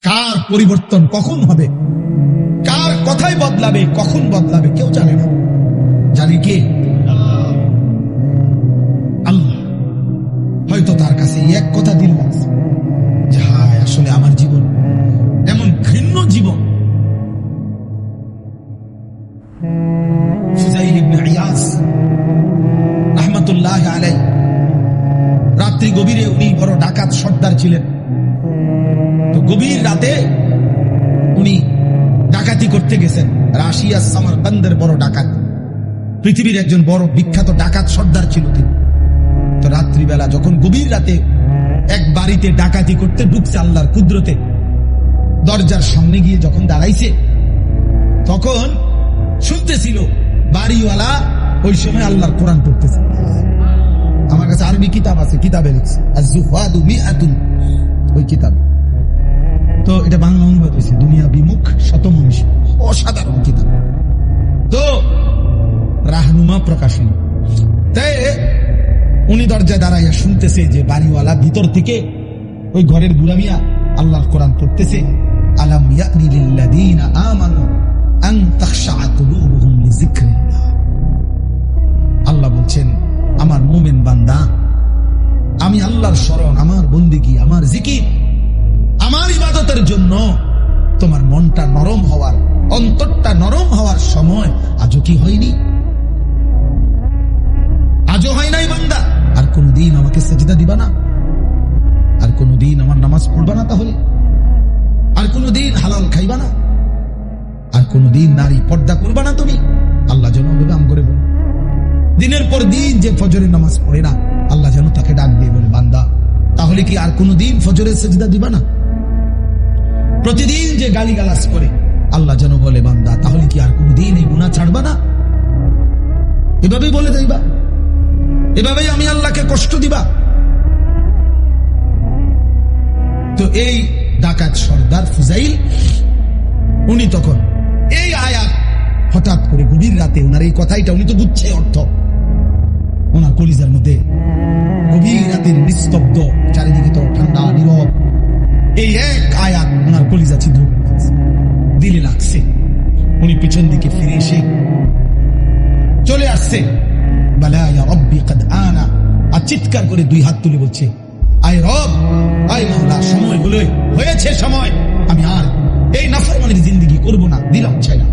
কার পরিবর্তন কখন হবে, কার কথাই বদলাবে, কখন বদলাবে কেউ জানে না। জানে কে? আল্লাহ। হয়তো তার কাছে এক কথা দিল যে হায় আসলে আমার জীবন এমন ঘৃণ্য জীবন। ফুজাইল ইবনে ইয়াস রাহমাতুল্লাহ আলাইহি রাত্রি গভীরে, উনি বড় ডাকাত সর্দার ছিলেন। তো গভীর রাতে উনি ডাকাতি করতে গেছেন। রাশিয়া সামারকান্দের বড় ডাকাত, পৃথিবীর একজন বড় বিখ্যাত ডাকাত সর্দার ছিল তিনি। তো রাত্রিবেলা যখন গভীর রাতে এক বাড়িতে ডাকাতি করতে ঢুকছে আল্লাহর কুদরতে, দরজার সামনে গিয়ে যখন দাঁড়াইছে তখন শুনতেছিল বাড়িওয়ালা ওই সময় আল্লাহর কোরআন পড়তেছে। আমার কাছে আরবি কিতাব আছে, কিতাবে লিখছে আজ-জুহাদু মিআতুন, ওই কিতাব। তো এটা বাংলা অনুবাদ হয়েছে দুনিয়া বিমুখ শত মনীষী, অসাধারণ কিতাব। তো রাহনুমা প্রকাশনী। তাই উনি দরজায় দাঁড়াইয়া শুনতেছে যে বাড়িওয়ালা ভিতর থেকে ওই ঘরের বুড়া মিয়া আল্লাহর কোরআন পড়তেছে। আলাম ইয়ানি লিল্লাযীনা আমানু আন তাখশা'a কুলুবুহুম লিযিকরিল্লাহ। আল্লাহ বলছেন, আমার মুমিন বান্দা, আমি আল্লাহর শরণ, আমার বন্দেগী, আমার জিকির, আমার ইবাদতের জন্য তোমার মনটা নরম হওয়ার, অন্তরটা নরম হওয়ার সময় আজও কি হয়নি? আজও হয় নাই বান্দা? আর কোনদিন আমাকে সেজদা দিবা না? আর কোনদিন আমার নামাজ পড়বা না? তাহলে আর কোনদিন হালাল খাইবা না? আর কোনদিন নারী পর্দা করবা না তুমি? আল্লাহ যেন নাম করে বলে, দিনের পর দিন যে ফজরের নামাজ পড়ে না, আল্লাহ যেন তাকে ডাক দিয়ে বলে, বান্দা তাহলে কি আর কোনদিন ফজরের সেজদা দিবা না? প্রতিদিন যে গালিগালাজ করে, আল্লাহ যেন বলে, বান্দা তাহলে কি আর কোনদিন এই গুনাহ ছাড়বা না? এভাবেই বলে যাইবা, এভাবেই আমি আল্লাহকে কষ্ট দিবা? তো এই ডাকাত সর্দার ফুজাইল, উনি তখন এই আয়াত হঠাৎ করে গভীর রাতে, ওনার এই কথাইটা উনি তো বুঝছে অর্থ, ওনার কলিজার মধ্যে গভীর রাতের নিস্তব্ধ, চারিদিকে তো ঠান্ডা নীরব, এই এক আয়াত ওনার কলিজা ছিদ্র দিলে লাগছে। উনি পিছন দিকে ফিরে এসে চলে আসছে, বালা ইয়া রব্বি কদ আনা, আর চিৎকার করে দুই হাত তুলে বলছে, আয় রব, আয় মাওলা, সময় হলো, হয়েছে সময়, আমি আর এই নাফরমানির জিন্দেগি করব না, দিলাম ছাইরা।